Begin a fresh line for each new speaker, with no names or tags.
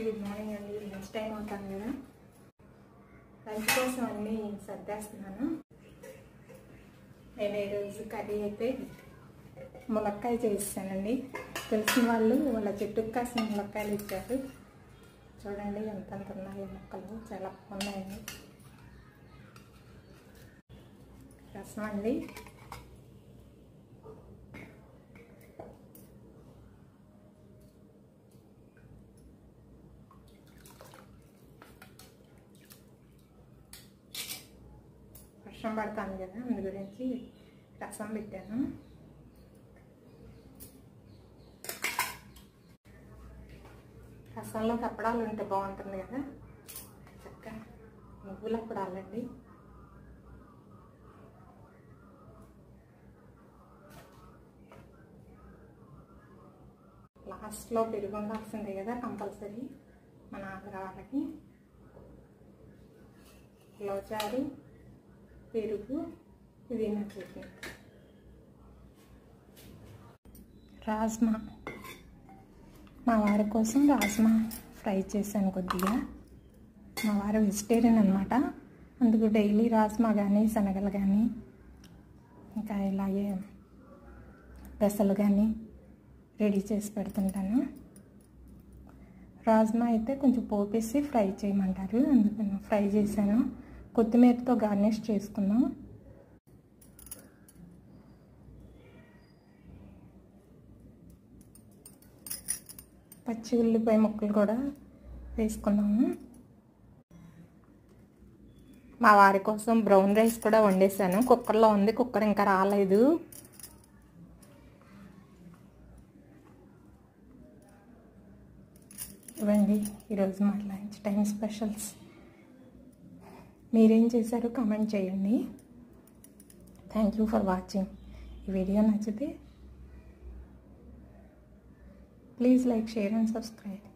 Good morning అండి. Lunch time అవుతాను కదా, లంచ్ కోసం అన్నీ సర్దేస్తున్నాను. నేను ఈరోజు కర్రీ అయితే ములక్కాయ చేస్తానండి. తెలిసిన వాళ్ళు వాళ్ళ చెట్టుకు కాసిన ములక్కాయలు ఇచ్చారు. చూడండి ఎంతంత ఉన్నాయి మొక్కలు, చాలా ఉన్నాయండి. రసం అండి, వర్షం పడతాను కదా, అందు గురించి రసం పెట్టాను. రసంలో అప్పడాలు ఉంటే బాగుంటుంది కదా, చక్కగా నువ్వుల అప్పడాలండి. లాస్ట్లో పెరుగు ఉండాల్సిందే కదా కంపల్సరీ మన ఆంధ్ర వాళ్ళకి. లోచారు, పెరుగు, పుదీనా చట్నీ. రాజ్మా, మా వారి కోసం రాజ్మా ఫ్రై చేశాను కొద్దిగా. మా వారు వెజిటేరియన్ అనమాట, అందుకు డైలీ రాజ్మా కానీ శనగలు కానీ ఇంకా ఇలాగే పెసలు కానీ రెడీ చేసి పెడుతుంటాను. రాజ్మా అయితే కొంచెం పోపేసి ఫ్రై చేయమంటారు, అందుకని ఫ్రై చేశాను. కొత్తిమీరతో గార్నిష్ చేసుకున్నాం. పచ్చి ఉల్లిపాయ ముక్కలు కూడా వేసుకున్నాము. మా వారి కోసం బ్రౌన్ రైస్ కూడా వండేసాను. కుక్కర్లో ఉంది, కుక్కర్ ఇంకా రాలేదు. ఇవ్వండి ఈరోజు మా లంచ్ టైం స్పెషల్స్. మీరేం చేశారు కామెంట్ చేయండి. Thank you for watching. ఈ వీడియో నచ్చితే please like, share and subscribe.